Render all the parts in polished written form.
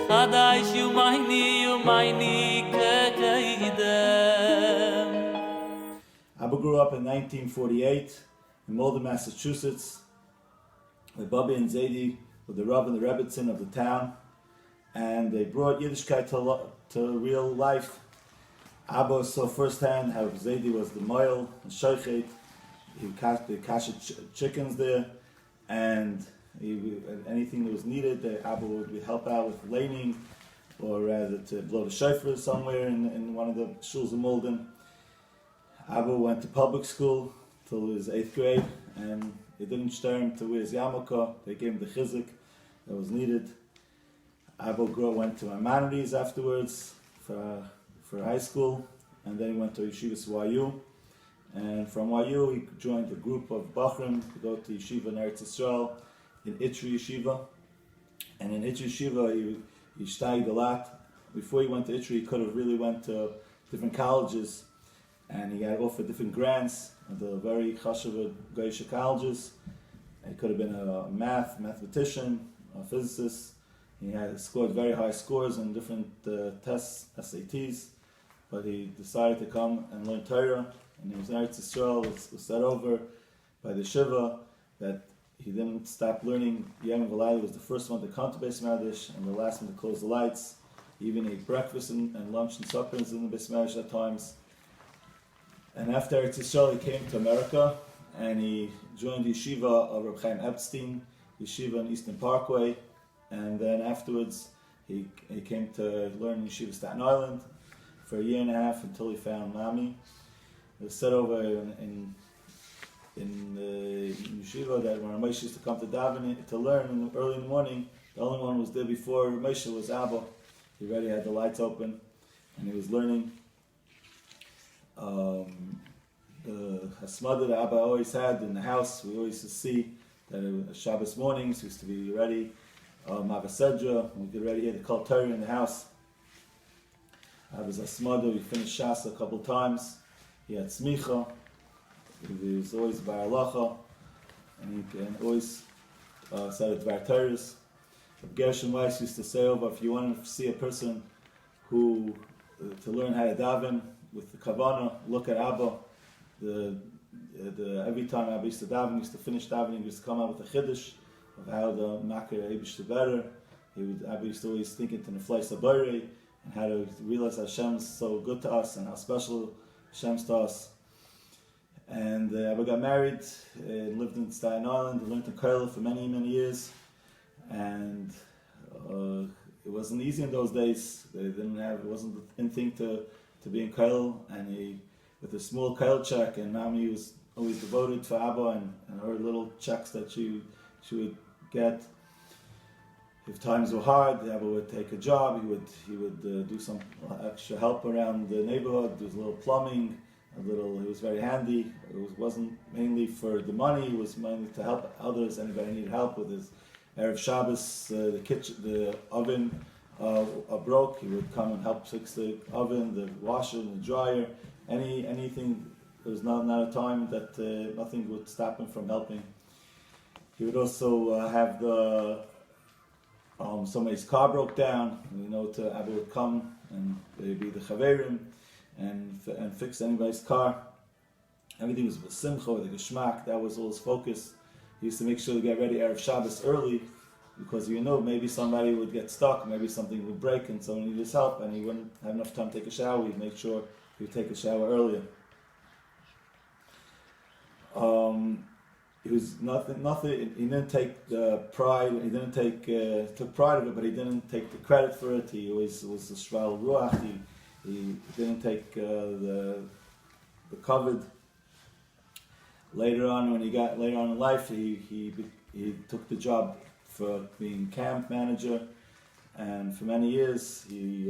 Chadaish Yumayni Kekeidem. Abba grew up in 1948 in Malden, Massachusetts, with Rabbi and Zeidy, with the Rabbi and the Rebbitzin of the town, and they brought Yiddishkeit to real life. Abba saw firsthand how Zeidy was the moil and shoichet. He kashed chickens there, and anything that was needed, Abba would help out with laning, or rather to blow the shofar somewhere in one of the shuls in Malden. Abba went to public school till his 8th grade, and they didn't stir him to wear his yarmulke. They gave him the chizik that was needed. Abba went to humanities afterwards for high school, and then he went to Yeshivas YU. And from YU he joined a group of Bachrim to go to Yeshiva in Eretz Yisrael, in Itri Yeshiva. And in Itri Yeshiva he steiged a lot. Before he went to Itri, he could have really went to different colleges, and he got offered different grants at the very chashuv Goyish colleges. He could have been a mathematician, a physicist. He had scored very high scores in different tests, SATs, but he decided to come and learn Torah, and he was in Eretz Yisrael, was set over by the Shiva, that he didn't stop learning. Yom V'Layla was the first one to come to Beis Medrash, and the last one to close the lights. He even ate breakfast and lunch and suppers in the Beis Medrash at times. And after Eretz Yisrael, he came to America, and he joined the yeshiva of Reb Chaim Epstein, yeshiva on Eastern Parkway, and then afterwards he came to learn yeshiva Staten Island for a year and a half until he found Mami. It was said over in yeshiva that when Moshe used to come to daven to learn early in the morning, the only one who was there before Moshe was Abba. He already had the lights open, and he was learning. The hasmada that Abba always had in the house, we always used to see that Shabbos mornings used to be ready, Mavasedra, we could already hear the Kol Torah in the house. Abba's hasmada, we finished Shas a couple times. He had smicha, he was always by halacha, and he always said it Dvar Torahs. Gershon Weiss used to say over, if you want to see a person who to learn how to daven with the kavanah, look at Abba. Every time Abba used to daven, he used to finish davening, he used to come out with a chiddush of how the makar Eibush to better. Abba used to always think into the fleis haborei and how to realize Hashem's so good to us and how special Hashem's to us. And Abba got married, lived in Staten Island, learned in Kosel for many, many years, and it wasn't easy in those days. It wasn't the thing to be in Kosel, and he, with a small Kosel check, and Mami was always devoted to Abba and her little checks that she would get. If times were hard, Abba would take a job. He would do some extra help around the neighborhood, do a little plumbing, he was very handy. It wasn't mainly for the money, it was mainly to help others. Anybody needed help with his Erev Shabbos, the kitchen, the oven broke, he would come and help fix the oven, the washer, and the dryer, anything. There was not a time that nothing would stop him from helping. He would also have somebody's car broke down, Abba would come and they'd be the chaverim and fix anybody's car. Everything was with simcha, with the geschmack. That was all his focus. He used to make sure to get ready Erev Shabbos early, because maybe somebody would get stuck, maybe something would break and someone needed his help, and he wouldn't have enough time to take a shower. He'd make sure he would take a shower earlier. He was nothing. He didn't take the pride. He didn't took pride of it, but he didn't take the credit for it. He always was a shval ruach. He didn't take the covered. Later on in life, he took the job for being camp manager, and for many years he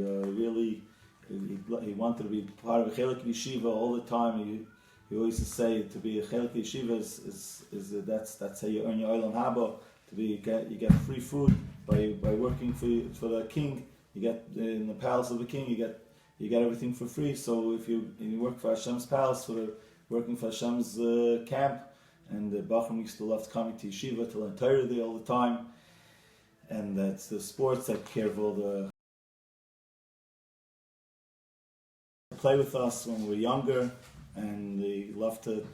wanted to be part of a chelik yeshiva all the time. He always used to say to be a chelik yeshiva is that's how you earn your olam haba. You get free food by working for the king. You get in the palace of the king. You get everything for free. So if you work for Hashem's palace, working for Hashem's camp, and the Bachram used to love coming to yeshiva to learn Torah there all the time. and that's the sports that care of all the play with us when we were younger, and they love to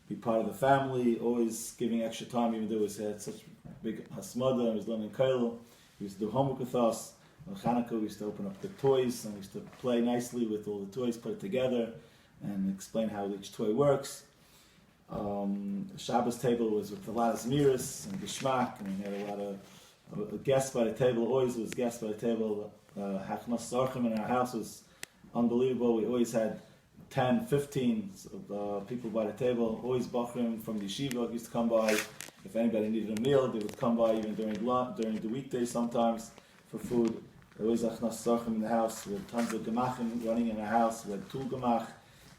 be part of the family, always giving extra time, even though we had such big hasmada and was learning kollel. He used to do homework with us. On Hanukkah, we used to open up the toys, and we used to play nicely with all the toys, put it together, and explain how each toy works. Shabbos table was with a lot of zmiris and geshmak, and we had a lot of guests by the table. Always was guests by the table. Hachmas Sarchim in our house was unbelievable. We always had 10, 15 people by the table. Always Bachrim from the yeshiva used to come by. If anybody needed a meal, they would come by even during the weekdays sometimes for food. There was Achnas Sarchim in the house. We had tons of gemachim running in our house. We had tool gemach.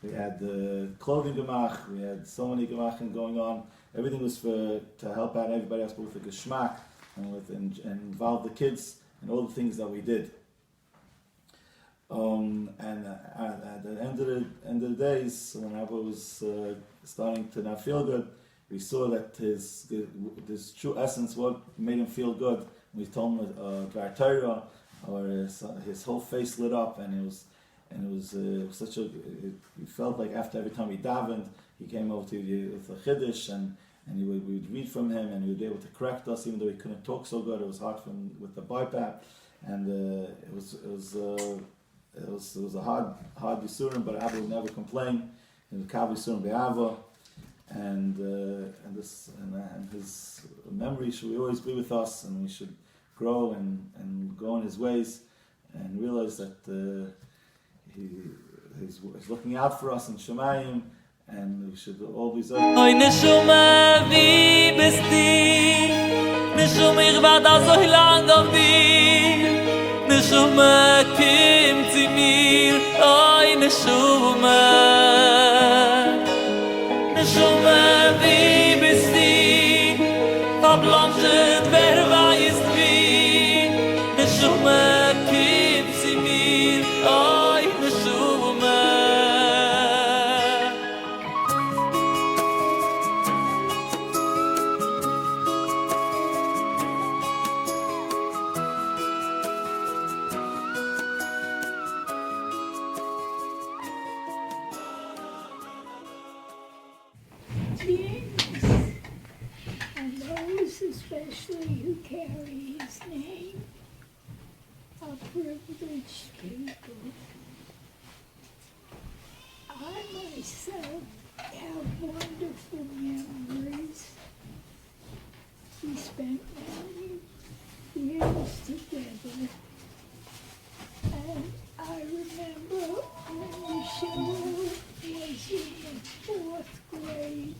We had the clothing gemach. We had so many gemachim going on. Everything was to help out everybody else, but with the geshmak and involve the kids in all the things that we did. And at the end of the days, when Rabbi was starting to not feel good, we saw that his true essence, what made him feel good. We told him Dvar Torah, or his whole face lit up, and it was such a. He felt like after every time he davened, he came over with a chiddush, and we would read from him, and he would be able to correct us, even though he couldn't talk so good. It was hard for him with the BiPAP, and it was a hard yisurim, but Abba would never complain. He was kav yisurim be'ava, and his memory should always be with us, and we should grow and go in his ways, and realize that he's looking out for us in Shemayim, and we should always. Oy neshama vi besti, neshama ich war da so lang auf dir, neshama kim zimir, oy neshama, neshama vi besti, verblondet wer weiß wie, neshama kim zimir, oy neshama. And those especially who carry his name are privileged people. I myself have wonderful memories. We spent many years together, and I remember when Yehoshua was in the 4th grade,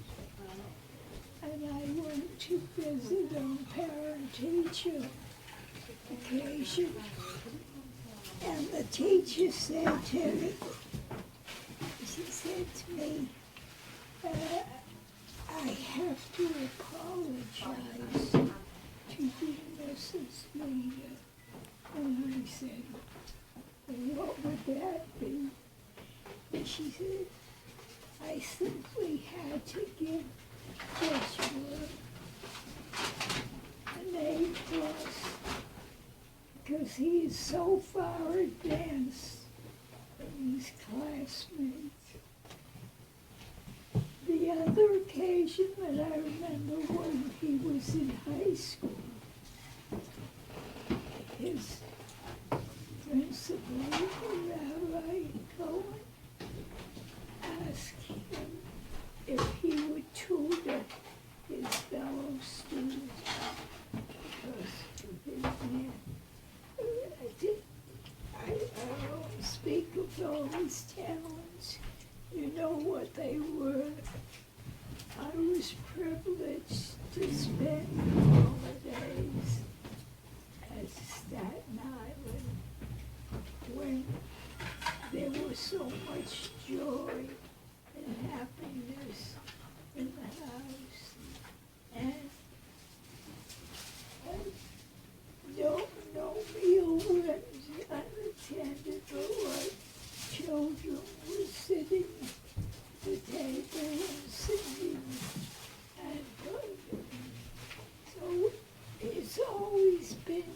and I went to visit on parent-teacher occasion, and the teacher said to me, she said to me, I have to apologize to you, Mrs. Leeder. And I said, well, what would that be? And she said, I simply had to give Yehoshua a name plus because he is so far advanced from his classmates. The other occasion that I remember when he was in high school, his principal, Rabbi, asked him if he would tutor his fellow students because of his name. I won't speak of all his talents. You know what they were. I was privileged to spend holidays at Staten Island when there was so much joy and happiness in the house. And no meal went unattended, but like children were sitting at the table and singing and playing. So it's always been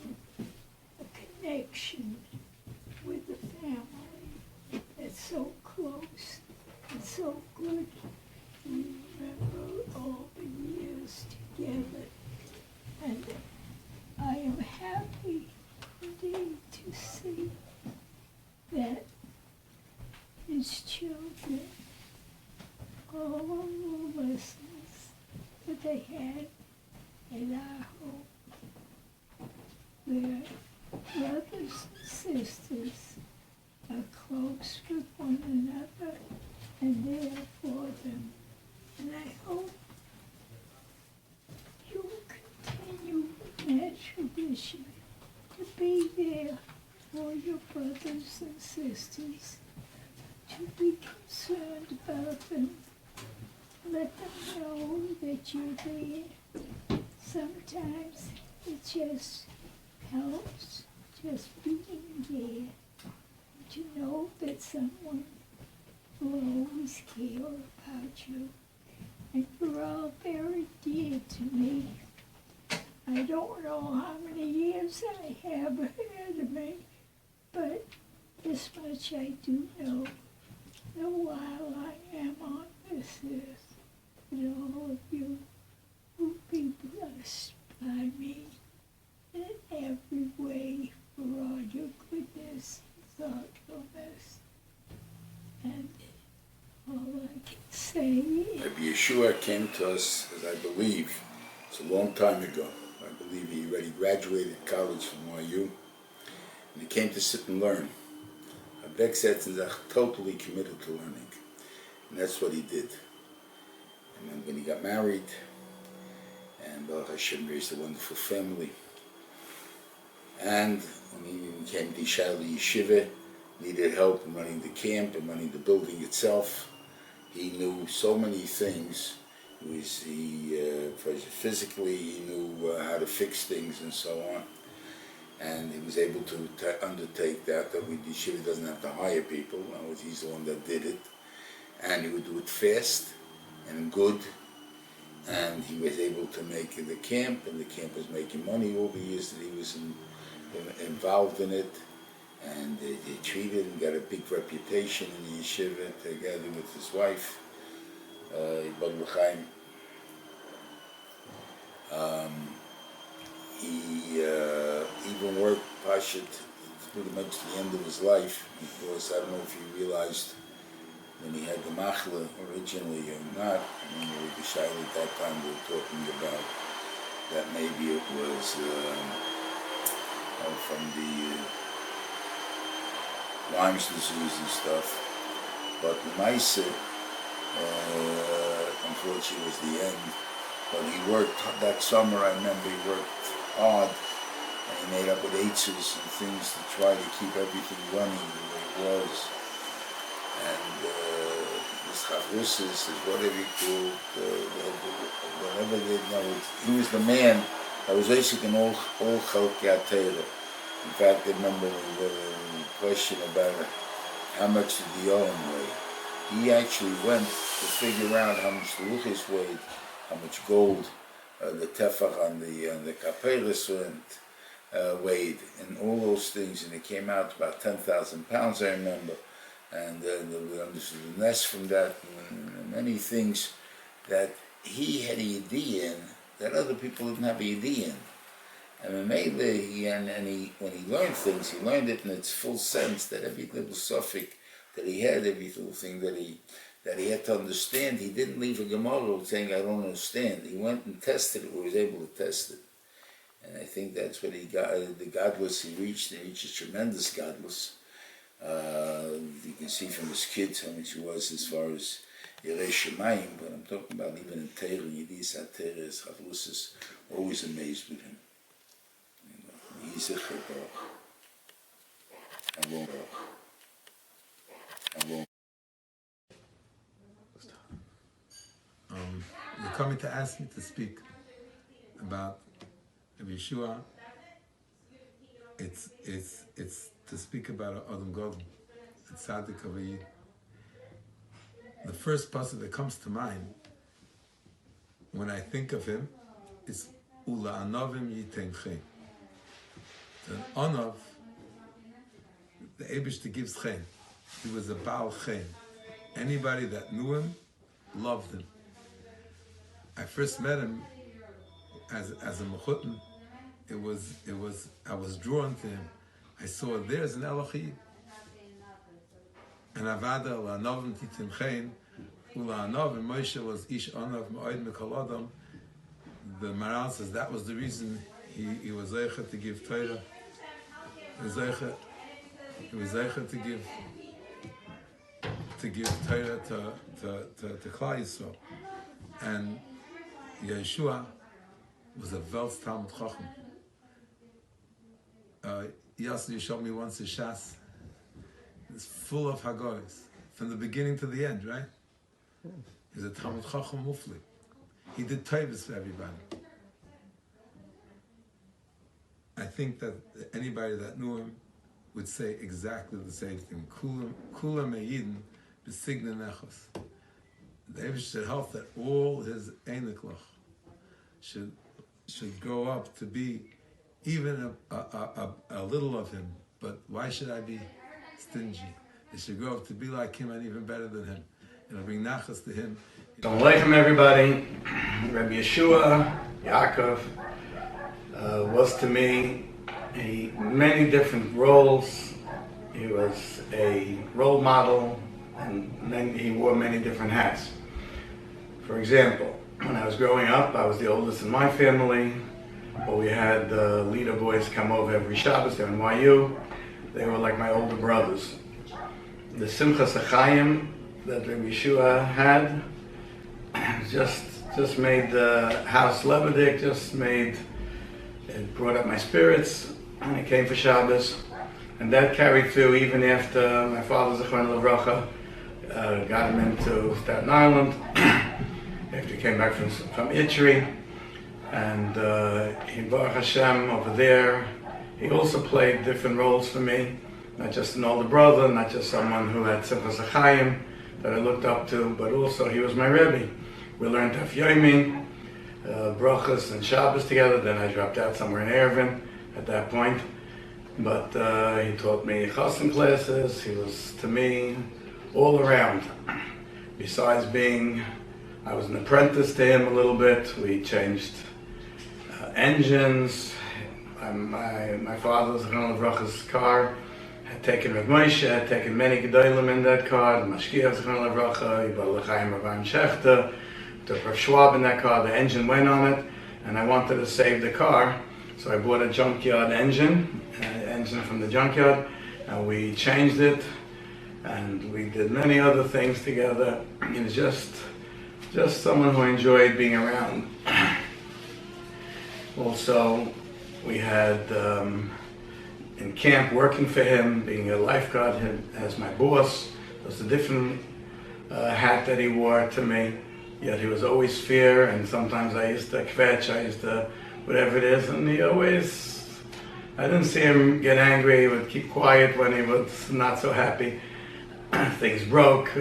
to see that his children, all of the lessons that they had at our home, their brothers and sisters are close with one another and there for them. And I hope you will continue in that tradition to be there for your brothers and sisters, to be concerned about them, let them know that you're there. Sometimes it just helps just being there, to know that someone will always care about you. And you're all very dear to me. I don't know how many years I have ahead of me, but this much I do know, that while I am on this earth, that all of you will be blessed by me in every way for all your goodness and thoughtfulness. And all I can say is, Rabbi Yehoshua came to us, as I believe, it's a long time ago. I believe he already graduated college from YU, and he came to sit and learn. Beck said he's totally committed to learning, and that's what he did. And then when he got married, and Baruch Hashem raised a wonderful family, and when he came to Yeshiva, needed help in running the camp and running the building itself. He knew so many things. Physically, he knew how to fix things and so on. And he was able to undertake that Yeshiva doesn't have to hire people. He's the one that did it. And he would do it fast and good. And he was able to make the camp, and the camp was making money all the years that he was involved in it. And they treated and got a big reputation in the yeshiva together with his wife, Baruch Chaim. He even worked Pashut pretty much to the end of his life, because I don't know if he realized when he had the machla originally or not. I mean, we decided at that time we were talking about that maybe it was from the Lyme's disease and stuff, but the Maisa, unfortunately, was the end. But he worked that summer. I remember he worked hard, and he made up with eights and things to try to keep everything running the way it was. And this chavrusis is whatever you call whatever they know. He was the man that was basically in all chalkei Torah. In fact, I remember the question about how much did the Owen weigh. He actually went to figure out how much the luchis weighed, how much gold the tefach on the kapelis weighed, and all those things, and it came out about 10,000 pounds, I remember. And the nest from that, and many things that he had a idea in that other people didn't have a idea in. And when he learned things, he learned it in its full sense, that every little suffix that he had, every little thing that he had to understand. He didn't leave a Gemara saying, I don't understand. He went and tested it, or was able to test it. And I think that's what he got, the godless he reached. He reached a tremendous godless. You can see from his kids how much he was as far as Yerei Shemayim, but I'm talking about even in Torah, Yidis HaTorah, his Chavlus is always amazed with him. He's a Chedor. You're coming to ask me to speak about Yehoshua. It's to speak about Adam Gadol, the Tzaddik of a Yid. The first pasuk that comes to mind when I think of him is Ula Anovim Yiten Chen. An Anov, the Eibishter gives Chen. He was a Baal Chen. Anybody that knew him loved him. I first met him as a mechutin. I was drawn to him I saw there's an Elochi, and Avada la'anovim titimchein, ula'anov, and Moshe was ish onav ma'od mikol adam. The Maral says that was the reason he was zeicha to give Torah. He was zeicha to give Torah to Klal Yisrael. And Yehoshua was a Welts Talmud Chacham. Yasser, you showed me once a Shas. It's full of Hagoyos from the beginning to the end, right? He's a Talmud Chacham Mufli. He did Taivas for everybody. I think that anybody that knew him would say exactly the same thing. Kula me'yidin b'signa nechos. The Rebbe should help that all his einiklach should grow up to be even a little of him. But why should I be stingy? They should grow up to be like him and even better than him. It'll bring nachas to him. Shalom Aleichem, everybody. Rabbi Yehoshua, Yaakov, was to me many different roles. He was a role model, and he wore many different hats. For example, when I was growing up, I was the oldest in my family, but we had the Leeder boys come over every Shabbos. They're in YU. They were like my older brothers. The Simchas Achayim that Rabbi Yehoshua had just made the house lebedik, it brought up my spirits when I came for Shabbos. And that carried through even after my father, Zechron Levracha, got him into Staten Island, after he came back from Itri. And he, Baruch Hashem, over there, he also played different roles for me, not just an older brother, not just someone who had Simchas Achayim that I looked up to, but also he was my Rebbe. We learned Daf Yomi, Brachas and Shabbos together. Then I dropped out somewhere in Erevin at that point. But he taught me Chassan classes. He was, to me, all around. Besides I was an apprentice to him a little bit. We changed engines. My father's Zechron car had taken Rav Moshe, had taken many Gedolim in that car. The Mashkiach Zechron Levracha, he brought L'chaim Rav Shechter. Took Rav Schwab in that car, the engine went on it, and I wanted to save the car, so I bought a junkyard engine from the junkyard, and we changed it, and we did many other things together. He was just someone who enjoyed being around. Also, we had in camp working for him, being a lifeguard as my boss. It was a different hat that he wore to me. Yet he was always fair, and sometimes I used to kvetch, I used to whatever it is, and I didn't see him get angry. He would keep quiet when he was not so happy. Things broke,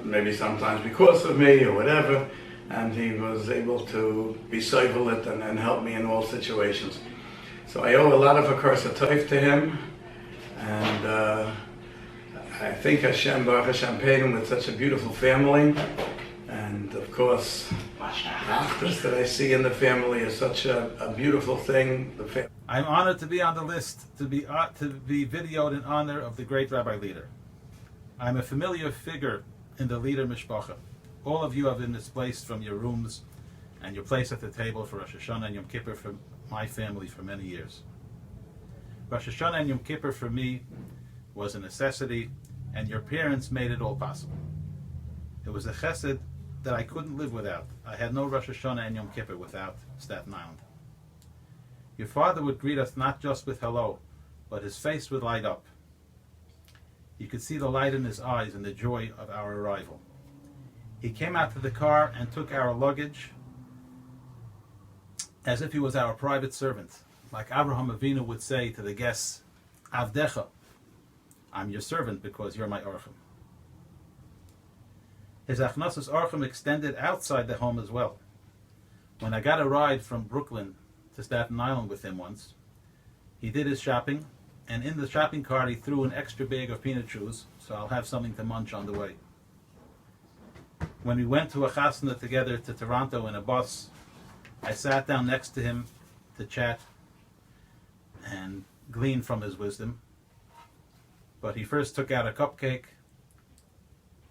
maybe sometimes because of me or whatever, and he was able to be soivelit and help me in all situations. So I owe a lot of Hakar Satayv to him, and I think Hashem, Baruch Hashem, paid him with such a beautiful family. And of course, this that I see in the family is such a beautiful thing. I'm honored to be on the list, to be videoed in honor of the great Rabbi Leeder. I'm a familiar figure in the Leeder Mishpacha. All of you have been displaced from your rooms and your place at the table for Rosh Hashanah and Yom Kippur for my family for many years. Rosh Hashanah and Yom Kippur for me was a necessity, and your parents made it all possible. It was a chesed that I couldn't live without. I had no Rosh Hashanah and Yom Kippur without Staten Island. Your father would greet us not just with hello, but his face would light up. You could see the light in his eyes and the joy of our arrival. He came out to the car and took our luggage as if he was our private servant. Like Abraham Avinu would say to the guests, Avdecha, I'm your servant because you're my orchim. His achnasas orchim extended outside the home as well. When I got a ride from Brooklyn to Staten Island with him once, he did his shopping, and in the shopping cart he threw an extra bag of peanut chews, so I'll have something to munch on the way. When we went to a chasna together to Toronto in a bus, I sat down next to him to chat and glean from his wisdom. But he first took out a cupcake,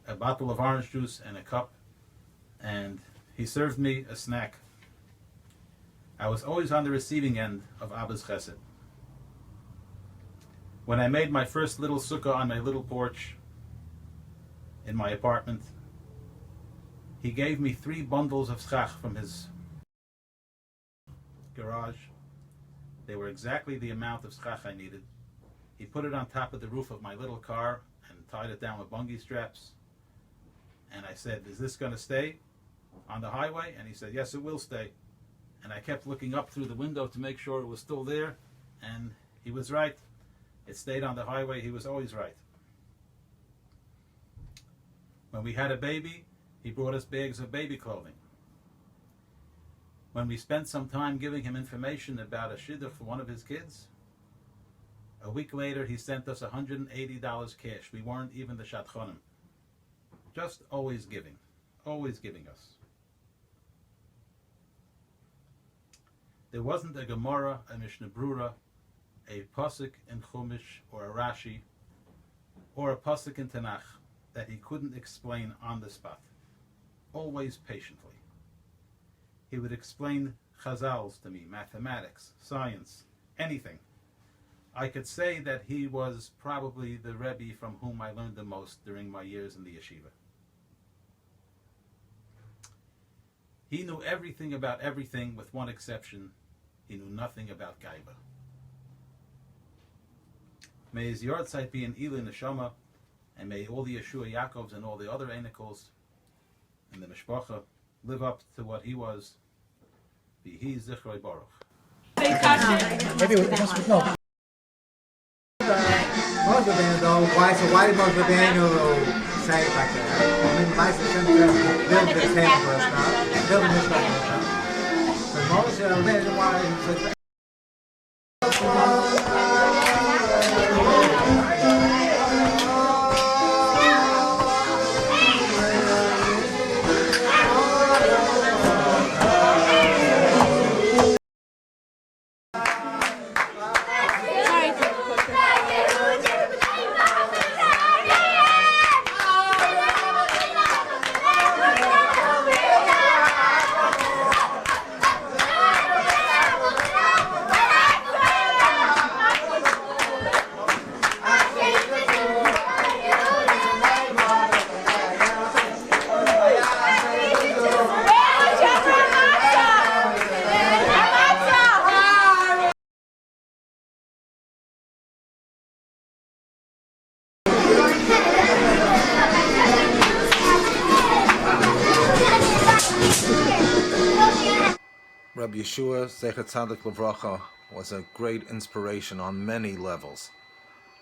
a bottle of orange juice, and a cup, and he served me a snack. I was always on the receiving end of Abba's chesed. When I made my first little sukkah on my little porch in my apartment, he gave me 3 bundles of schach from his garage. They were exactly the amount of schach I needed. He put it on top of the roof of my little car and tied it down with bungee straps. And I said, "Is this going to stay on the highway?" And he said, "Yes, it will stay." And I kept looking up through the window to make sure it was still there. And he was right. It stayed on the highway. He was always right. When we had a baby, he brought us bags of baby clothing. When we spent some time giving him information about a shidduch for one of his kids, a week later he sent us $180 cash. We weren't even the shadchanim. Just always giving us. There wasn't a Gemara, a Mishnah Brura, a Pasuk in Chumash, or a Rashi, or a Pasuk in Tanakh that he couldn't explain on the spot. Always patiently. He would explain Chazals to me, mathematics, science, anything. I could say that he was probably the Rebbe from whom I learned the most during my years in the yeshiva. He knew everything about everything with one exception. He knew nothing about Gaiva. May his Yartzeit be an Eli Neshama, and may all the Yehoshua Yaakovs and all the other Einikos in the Mishpacha live up to what he was. Vihi Zichroi Baruch. Most of them though, why most of them say like that? I mean, my system build the table for us now, build the mishpacha for us now. But most of them, why Rabbi Yehoshua, Zecher Tzadik Livracha, was a great inspiration on many levels.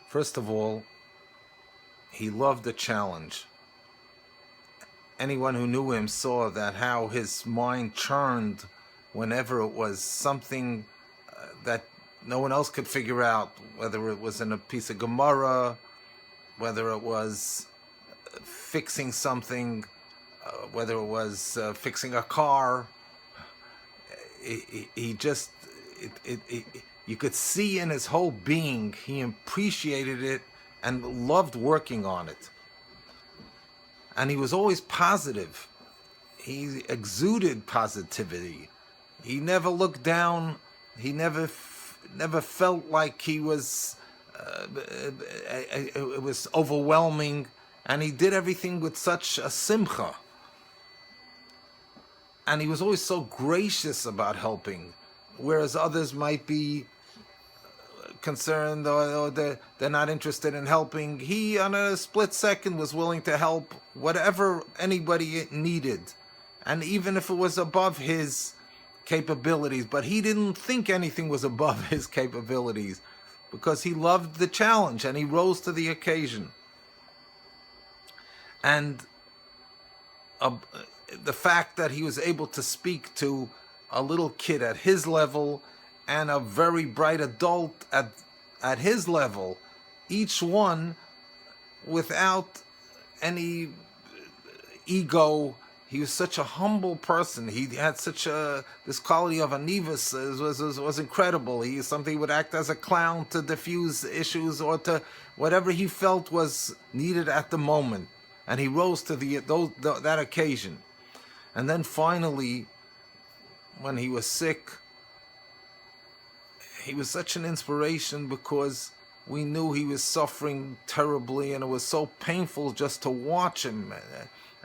First of all, he loved the challenge. Anyone who knew him saw that how his mind churned whenever it was something that no one else could figure out, whether it was in a piece of Gemara, whether it was fixing something, whether it was fixing a car. You could see in his whole being, he appreciated it and loved working on it. And he was always positive. He exuded positivity. He never looked down. He never felt like he was, it was overwhelming. And he did everything with such a simcha. And he was always so gracious about helping, whereas others might be concerned or they're not interested in helping. He, on a split second, was willing to help whatever anybody needed, and even if it was above his capabilities. But he didn't think anything was above his capabilities, because he loved the challenge and he rose to the occasion. And the fact that he was able to speak to a little kid at his level and a very bright adult at his level, each one without any ego, he was such a humble person. He had such this quality of anivus was incredible. He would act as a clown to diffuse issues or to whatever he felt was needed at the moment, and he rose to that occasion. And then finally, when he was sick, he was such an inspiration because we knew he was suffering terribly, and it was so painful just to watch him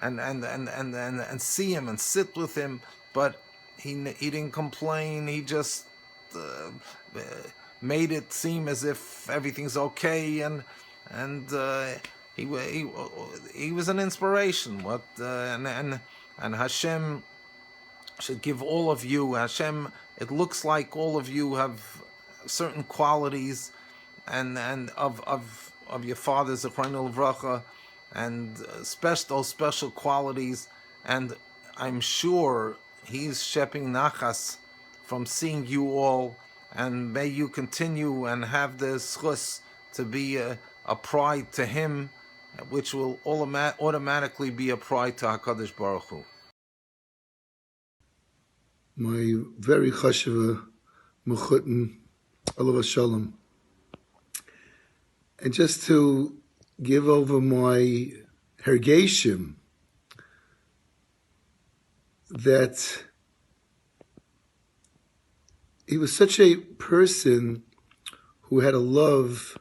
and see him and sit with him. But he didn't complain. He just made it seem as if everything's okay, and he was an inspiration. And Hashem should give all of you, Hashem, it looks like all of you have certain qualities and of your father, Zechron Livracha, and those special qualities, and I'm sure he's shepping nachas from seeing you all, and may you continue and have the schus to be a pride to him, which will automatically be a pride to HaKadosh Baruch Hu. My very chashuva mechutin, alav shalom. And just to give over my hergeshim, that he was such a person who had a love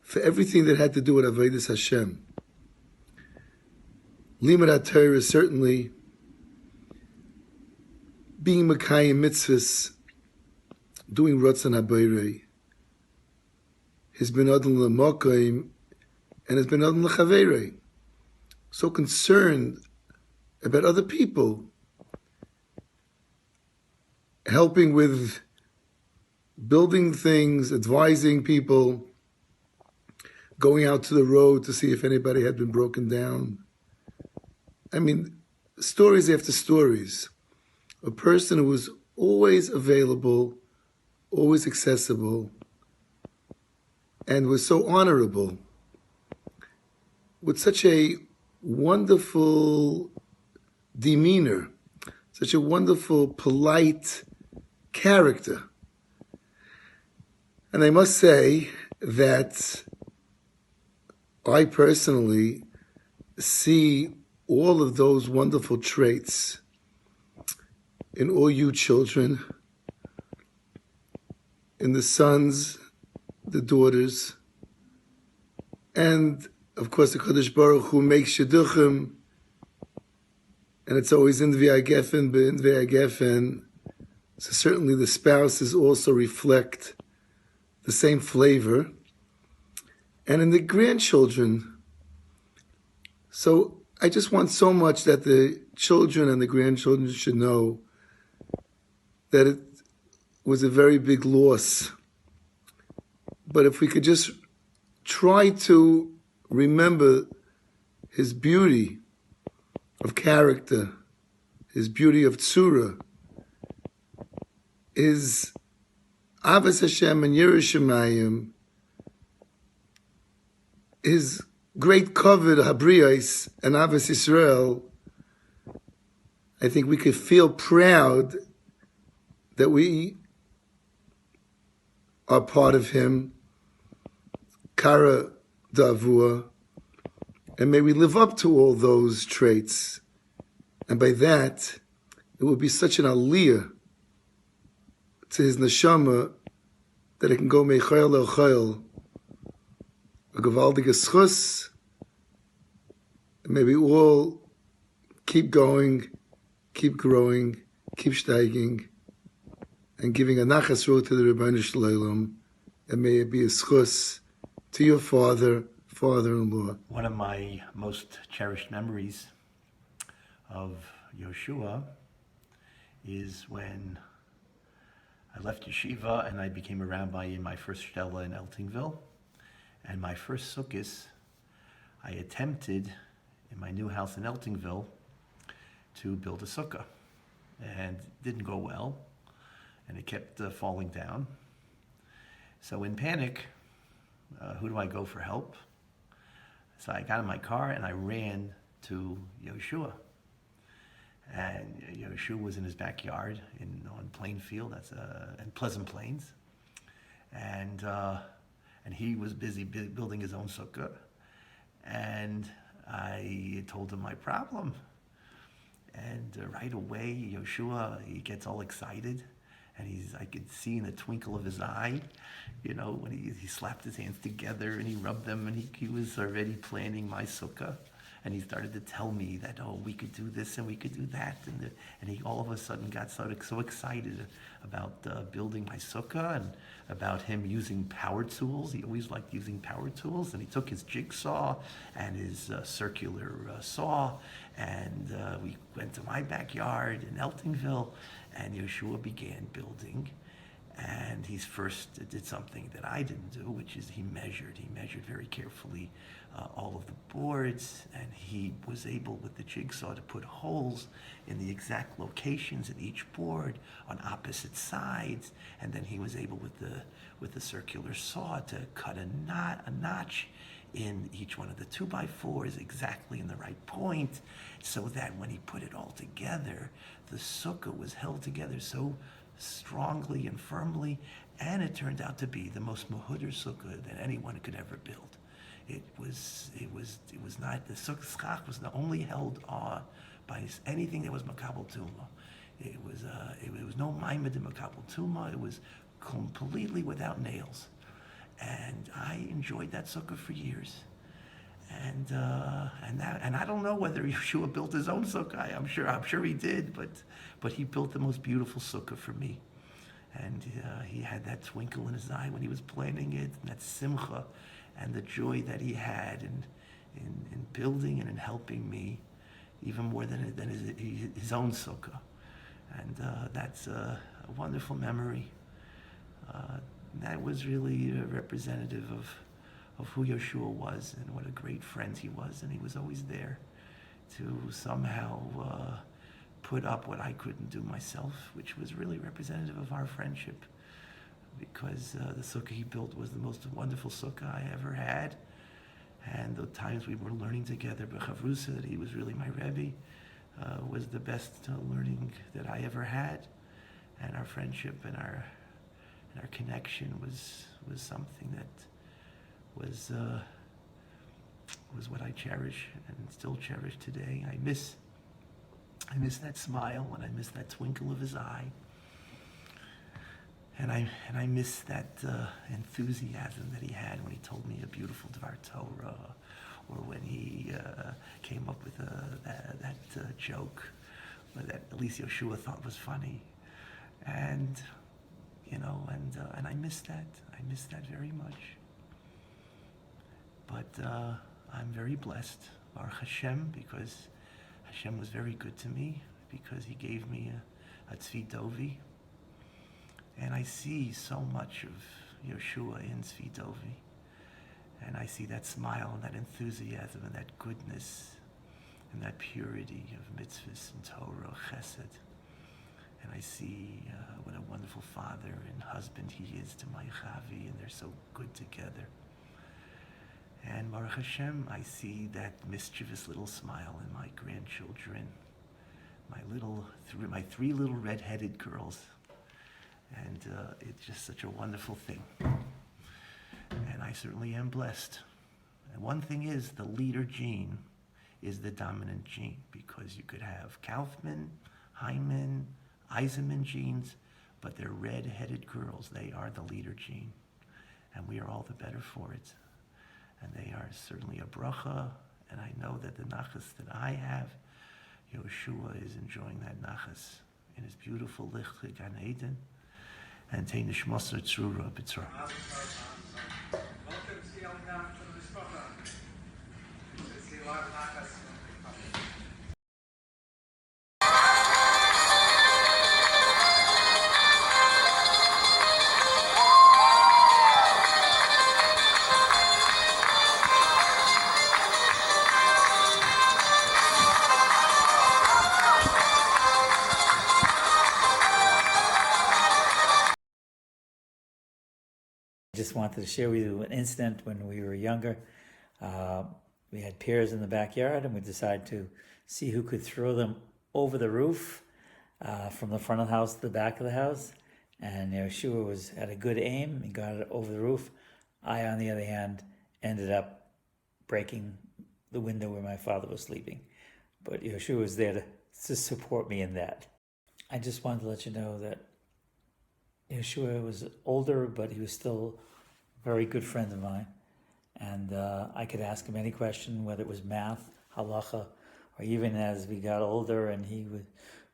for everything that had to do with Avodas Hashem. Limud HaTorah is certainly being Mekayim mitzvahs, doing Ratzon HaBorei. He's been Adon L'Mokayim and has been Adon L'Chaverei. So concerned about other people, helping with building things, advising people, going out to the road to see if anybody had been broken down. I mean, stories after stories. A person who was always available, always accessible, and was so honorable, with such a wonderful demeanor, such a wonderful, polite character. And I must say that I personally see all of those wonderful traits in all you children, in the sons, the daughters, and of course the Kadosh Baruch Hu makes shidduchim, and it's always in v'agefen, be'in v'agefen. So certainly the spouses also reflect the same flavor, and in the grandchildren. So I just want so much that the children and the grandchildren should know that it was a very big loss. But if we could just try to remember his beauty of character, his beauty of tzura, his Avos Hashem and Yerushalayim, his great kavod Habriyos and Avos Yisrael, I think we could feel proud that we are part of him, Kara Davua, and may we live up to all those traits. And by that, it will be such an aliyah to his neshama that it can go meichayel el chayel, a gewaldige schus, and may we all keep going, keep growing, keep steiging, and giving a nachas road to the Rebbeinu Shalom, and may it be a schus to your father-in-law. One of my most cherished memories of Yehoshua is when I left yeshiva and I became a rabbi in my first shtella in Eltingville. And my first sukkahs, I attempted in my new house in Eltingville to build a sukkah. And it didn't go well, and it kept falling down. So in panic, who do I go for help? So I got in my car and I ran to Yehoshua. And Yehoshua was in his backyard on Plainfield, in Pleasant Plains, and he was busy building his own sukkah. And I told him my problem, and right away Yehoshua, he gets all excited, and I could see in the twinkle of his eye, when he slapped his hands together and he rubbed them, and he was already planning my sukkah. And he started to tell me that, we could do this and we could do that. And he all of a sudden got so excited about building my sukkah and about him using power tools. He always liked using power tools. And he took his jigsaw and his circular saw, and we went to my backyard in Eltingville, and Yehoshua began building. And he first did something that I didn't do, which is he measured very carefully all of the boards, and he was able with the jigsaw to put holes in the exact locations in each board on opposite sides, and then he was able with the circular saw to cut a notch in each one of the 2x4s exactly in the right point, so that when he put it all together, the sukkah was held together so strongly and firmly, and it turned out to be the most mahudr sukkah that anyone could ever build. It was not, the sukkah was not only held by anything that was makabel tuma. It was no maimed in makabel tuma. It was completely without nails, and I enjoyed that sukkah for years. And I don't know whether Yehoshua built his own sukkah. I'm sure he did, but he built the most beautiful sukkah for me. And he had that twinkle in his eye when he was planning it, and that simcha, and the joy that he had in building and in helping me, even more than his own sukkah. And that's a wonderful memory. That was really representative of who Yehoshua was and what a great friend he was, and he was always there to somehow put up what I couldn't do myself, which was really representative of our friendship, because the sukkah he built was the most wonderful sukkah I ever had, and the times we were learning together, b'chavrusa, that he was really my Rabbi, was the best learning that I ever had, and our friendship and our connection was something that was what I cherish and still cherish today. I miss that smile, and I miss that twinkle of his eye, and I miss that enthusiasm that he had when he told me a beautiful Dvar Torah, or when he came up with that joke that at least Yehoshua thought was funny, and I miss that. I miss that very much. But I'm very blessed, Baruch Hashem, because Hashem was very good to me, because he gave me a tzvi dovi. And I see so much of Yehoshua in tzvi dovi. And I see that smile and that enthusiasm and that goodness and that purity of mitzvahs and Torah, chesed. And I see what a wonderful father and husband he is to my Chavi, and they're so good together. And Baruch Hashem, I see that mischievous little smile in my grandchildren, my three little red-headed girls. And it's just such a wonderful thing. And I certainly am blessed. And one thing is, the Leeder gene is the dominant gene, because you could have Kaufman, Hyman, Eisenman genes, but they're red-headed girls. They are the Leeder gene. And we are all the better for it. And they are certainly a bracha, and I know that the nachas that I have, Yehoshua is enjoying that nachas in his beautiful Licht Gan Eden, and Tei Nishmosar Tzrura B'Tzor. Just wanted to share with you an incident when we were younger. We had pears in the backyard, and we decided to see who could throw them over the roof from the front of the house to the back of the house. And Yehoshua had a good aim and got it over the roof. I, on the other hand, ended up breaking the window where my father was sleeping. But Yehoshua was there to support me in that. I just wanted to let you know that Yehoshua was older, but he was still a very good friend of mine. And I could ask him any question, whether it was math, halacha, or even as we got older and he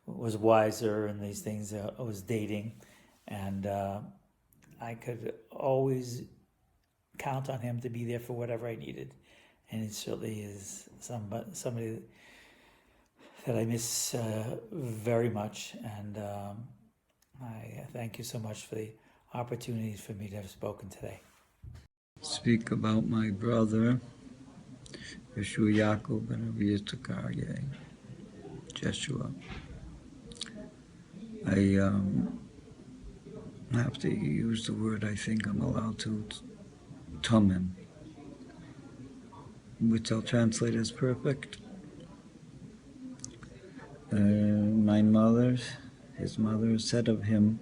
was wiser in these things, I was dating. And I could always count on him to be there for whatever I needed. And it certainly is somebody that I miss very much. And I thank you so much for the opportunity for me to have spoken today. Speak about my brother, Yehoshua Yaakov and Rabbi Yitzchak Joshua. I have to use the word I think I'm allowed to, Tomim, which I'll translate as perfect. His mother said of him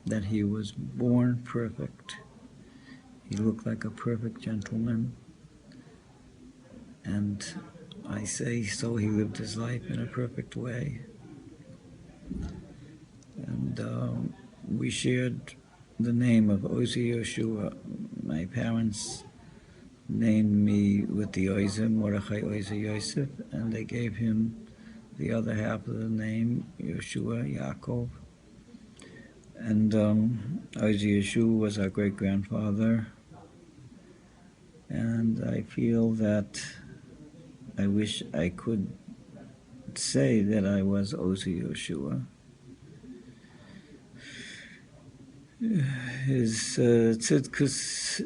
that he was born perfect. He looked like a perfect gentleman. And I say so he lived his life in a perfect way. And we shared the name of Ozi Yehoshua. My parents named me with the Oizim, Mordechai Ozi Yosef, and they gave him the other half of the name, Yehoshua Yaakov. And Ozi Yehoshua was our great-grandfather. And I feel that I wish I could say that I was Ozi Yehoshua. His tzidkus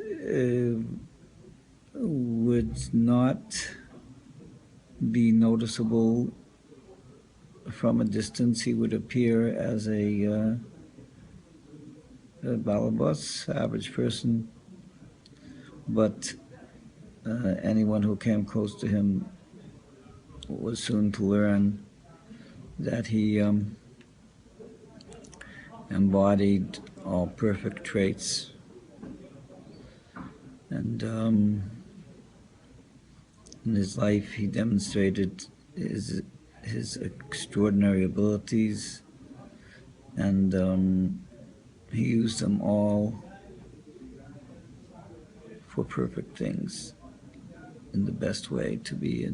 would not be noticeable from a distance. He would appear as a balabas, average person, but anyone who came close to him was soon to learn that he embodied all perfect traits. And in his life he demonstrated his extraordinary abilities, and he used them all for perfect things in the best way, to be a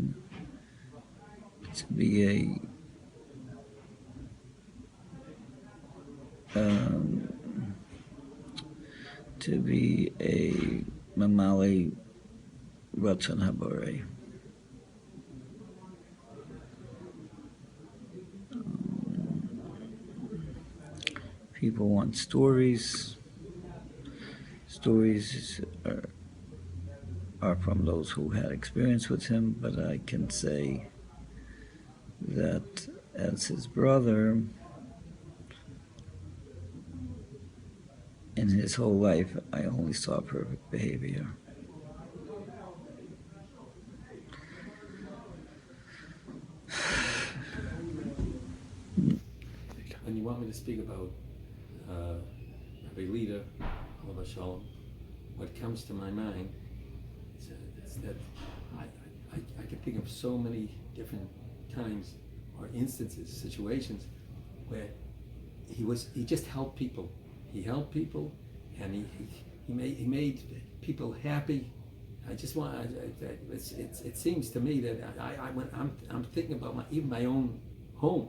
mamali ratzon haborei. People want stories. Stories are from those who had experience with him, but I can say that as his brother, in his whole life, I only saw perfect behavior. When you want me to speak about Rabbi Leeder, Alav Shalom, what comes to my mind is that I can think of so many different times or instances, situations where he just helped people. He helped people, and he made people happy. I just want. It seems to me that when I'm thinking about even my own home.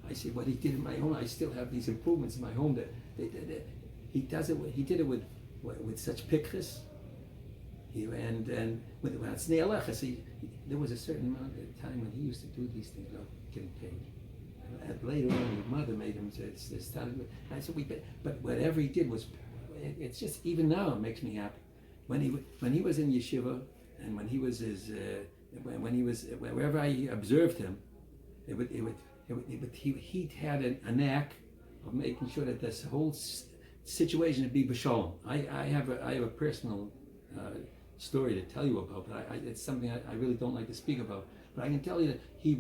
I see what he did in my home. I still have these improvements in my home that he does it. He did it with such pictures. And with there was a certain amount of time when he used to do these things without getting paid. And later on, his mother made him start. I said, but whatever he did was, it's just, even now it makes me happy. When he was in yeshiva, and when he was wherever I observed him, he had a knack of making sure that this whole situation would be b'shalom. I have a personal story to tell you about, but it's something I really don't like to speak about. But I can tell you that he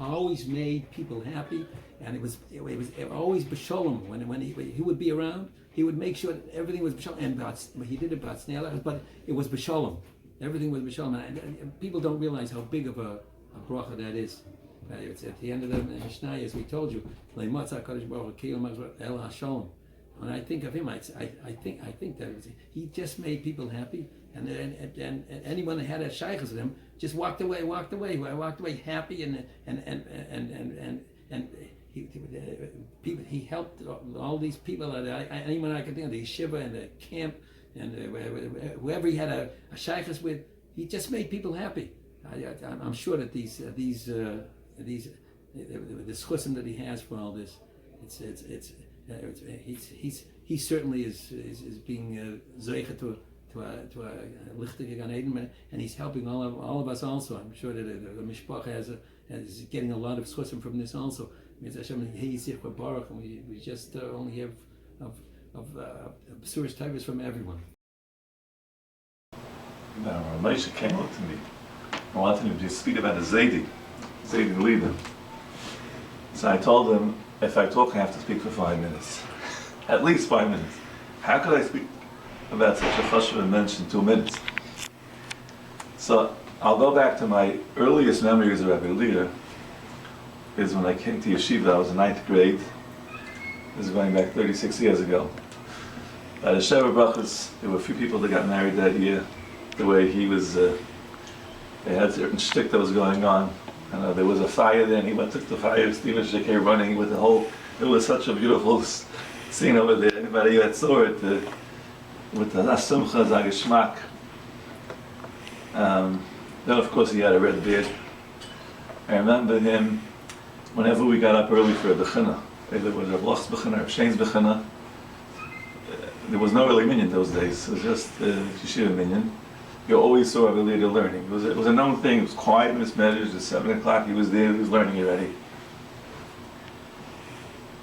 always made people happy, and it was always b'shalom. When he would be around, he would make sure that everything was b'shalom. And he did it b'snei, but it was b'shalom. Everything was b'shalom, and people don't realize how big of a bracha that is. It's at the end of the Mishnah, as we told you, when I think of him, I think that he just made people happy, and anyone that had a shaykhs with him just walked away happy, and he helped all these people. Anyone I could think of, the yeshiva and the camp, and whoever he had a shaykhs with, he just made people happy. I'm sure that the schusim that he has for all this, he certainly is being zeicha to a lichtige Gan Eden, and he's helping all of us also. I'm sure that the mishpacha is getting a lot of schusim from this also. And we just only have of B'suras Taivas from everyone. Moshe came up to me. I wanted him to speak about the Zeidy Leeder. So I told him, if I talk, I have to speak for 5 minutes. At least 5 minutes. How could I speak about such a chashuv mention in 2 minutes? So I'll go back to my earliest memories of Rabbi Leeder. Is when I came to yeshiva. I was in 9th grade. This is going back 36 years ago. At the Sheva Brachas, there were a few people that got married that year. The way he was, they had a certain shtick that was going on. And there was a fire there, and he went, took the fire, Stephen Shtick came running with the whole, it was such a beautiful scene over there. Anybody that saw it, with the Asumcha Zagishmak. Then of course he had a red beard. I remember him, whenever we got up early for a bechina, either it was a Bloch's bechina or Shane's bechina, there was no really minyan those days. It was just yeshiva minyan. You always saw Rabbi Leeder learning. It was a known thing. It was quiet in his measures. At 7 o'clock he was there. He was learning already.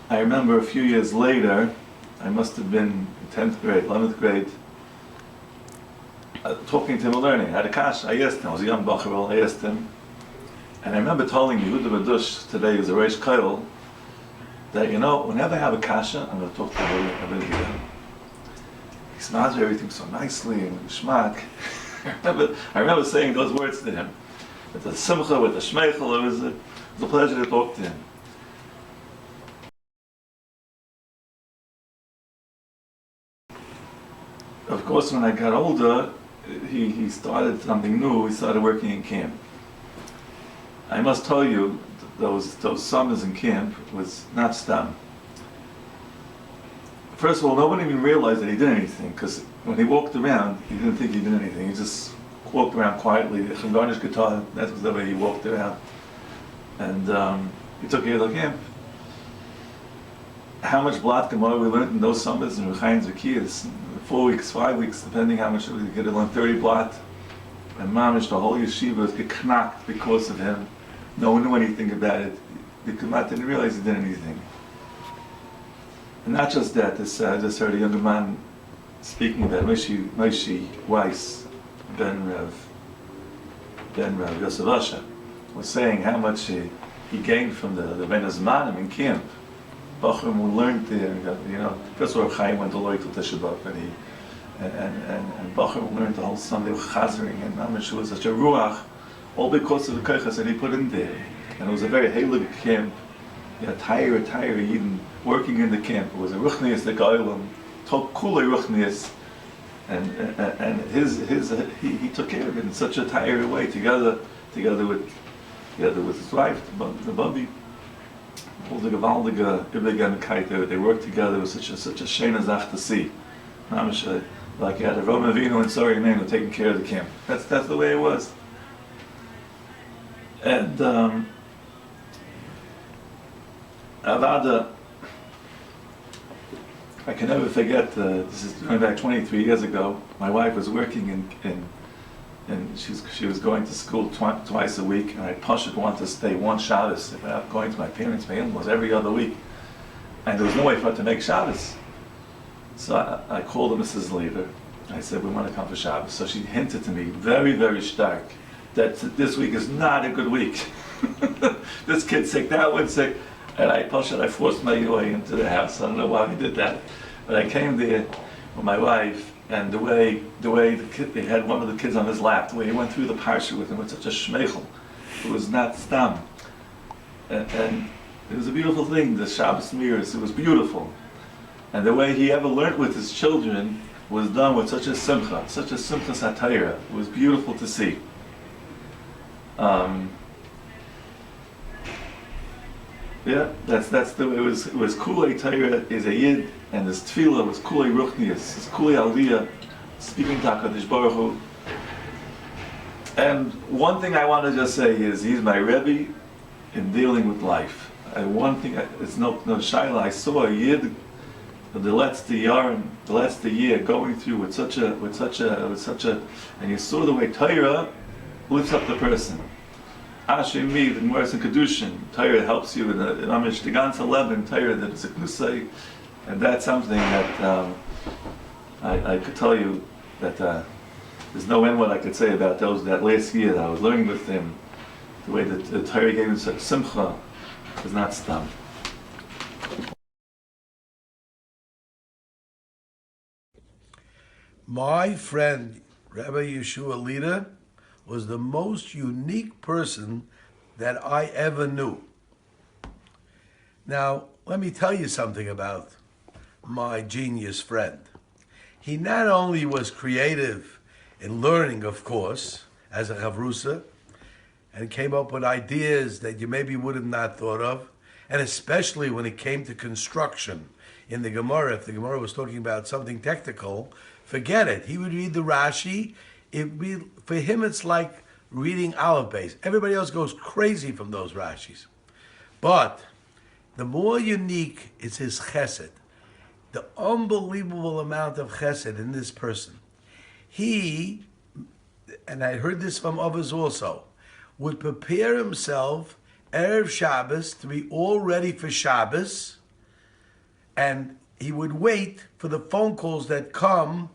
I remember a few years later, I must have been in 10th grade, 11th grade, talking to him and learning. I had a kasha. I asked him. I was a young bacher. I asked him. And I remember telling Yehuda Badush, today is a Reish Kail, that, whenever I have a kasha, I'm going to talk to Rabbi Leeder. He smiles everything so nicely and shmak. I remember saying those words to him. With the simcha, with the shmeichel, it was a pleasure to talk to him. Of course, when I got older, he started something new. He started working in camp. I must tell you, those summers in camp was not stam. First of all, nobody even realized that he did anything, because when he walked around, he didn't think he did anything. He just walked around quietly. The Garnish guitar, that was the way he walked around. And he took care of the camp. How much Blat Gemara we learned in those summers in Rechaim Zakiyas, 4 weeks, 5 weeks, depending how much we could learn 30 Blat. And Mamish, the whole yeshiva was geknacked because of him. No one knew anything about it. The Kamat didn't realize he did anything. And not just that, I just heard a younger man speaking about Moshe Weiss, Ben Rav Yosef Asher, was saying how much he gained from the Ben Azmanim in camp. Bachrim who learned there, first of all, Chaim went all the way to Tisha B'Av, and Bachrim learned the whole Sunday with Chazering, and Mamish was such a ruach, all because of the koichas that he put in there. And it was a very heilig camp. You had Tyre Yidden working in the camp. It was a ruchnius the Gailam, top kule ruchnius, and he took care of it in such a Tyre way, together with his wife, the Bubby. All the gewaldige Übergangkeit, they worked together. It was such a shena zach to see. Like you had a Roma Vino and Sorry Name taking care of the camp. That's the way it was. And Avada, I can never forget, this is going back 23 years ago, my wife was working and she was going to school twice a week, and I pushed wanted to stay one Shabbos. If I'm going to my parents' my in-laws every other week. And there was no way for her to make Shabbos. So I called her Mrs. Leeder, I said, we want to come for Shabbos. So she hinted to me, very, very stark, that this week is not a good week. This kid's sick, that one's sick. And I forced my way into the house. I don't know why I did that. But I came there with my wife, and the way the kid, they had one of the kids on his lap, the way he went through the parsha with him with such a shmeichel. It was not stam. And it was a beautiful thing, the Shabbos mirrors, it was beautiful. And the way he ever learned with his children was done with such a simcha satira. It was beautiful to see. Yeah, that's the way it was. It was kulei Torah is a yid, and his tefillah was kulei ruchnius, his kulei aliyah, speaking to HaKadosh Baruch Hu. And one thing I want to just say is he's my Rebbe in dealing with life. And one thing, it's no shaila. I saw a yid, the last year going through with such a, and you saw the way Torah lifts up the person. Hashem me, the Gemara in Kedushin, Torah helps you in Amish the ganze Leben, Torah that is a knusay, and that's something that I could tell you that there's no end what I could say about that last year that I was learning with him. The way that the Torah gave him such simcha is not stam. My friend Rabbi Yehoshua Leeder was the most unique person that I ever knew. Now, let me tell you something about my genius friend. He not only was creative in learning, of course, as a chavrusa, and came up with ideas that you maybe would have not thought of, and especially when it came to construction in the Gemara. If the Gemara was talking about something technical, forget it. He would read the Rashi. For him, it's like reading Aleph Beis. Everybody else goes crazy from those Rashis. But the more unique is his chesed, the unbelievable amount of chesed in this person. He, and I heard this from others also, would prepare himself Erev Shabbos to be all ready for Shabbos, and he would wait for the phone calls that come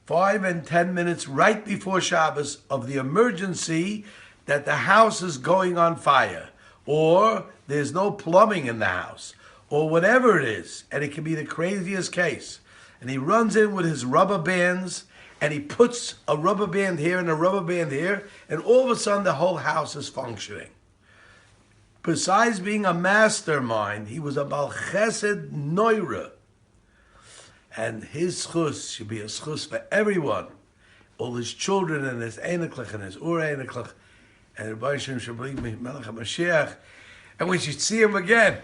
5 and 10 minutes right before Shabbos of the emergency that the house is going on fire, or there's no plumbing in the house, or whatever it is, and it can be the craziest case. And he runs in with his rubber bands, and he puts a rubber band here and a rubber band here, and all of a sudden the whole house is functioning. Besides being a mastermind, he was a Bal Chesed Noira. And his schus should be a schus for everyone. All his children and his Einiklach and his Ur Einiklach. And Rabbi Shem should believe me, Melech HaMashiach. And we should see him again.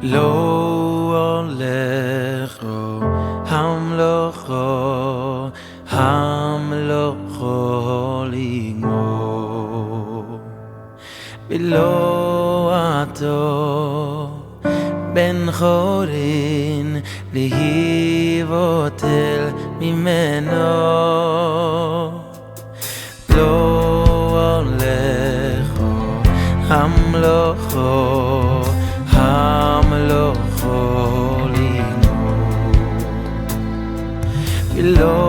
Lo olecho hamlocho ligmo Bilo ato ben chorin lihivotel mimeno Lo olecho hamlocho Bilo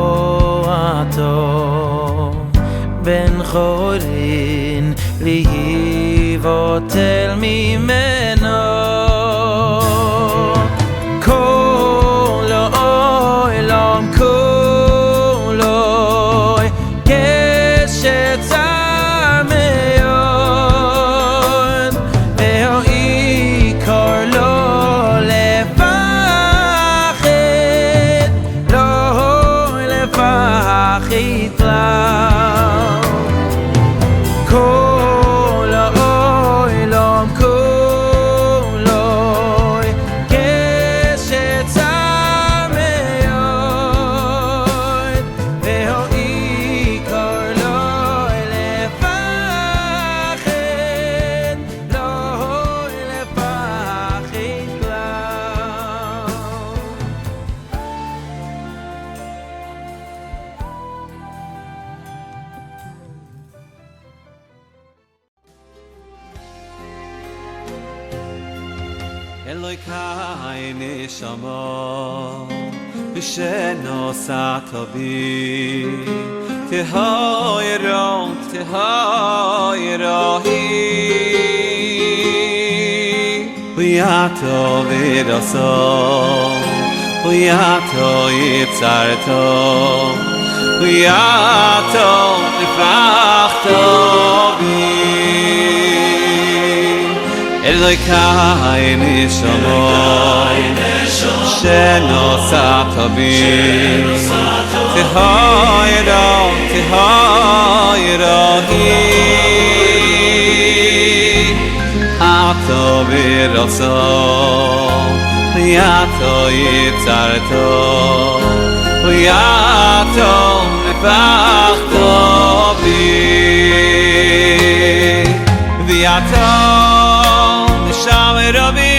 ato ben chorin lihivotel mimeno Kol olam koloi keshet zameyon Ve'o ikor lo lefachet lo lefachet lau Kol olam koloi Elokai neshama V'sheno satobi Tehoyro Tehoyrohi Huyato v'raso Huyato yitzarto Huyato nifachto bi Elokai neshama Sheno satobi Tehoyro Tehoyrohi Ato v'raso Huyato yitzarto Huyato nifachto bi V'yato neshama Rabbi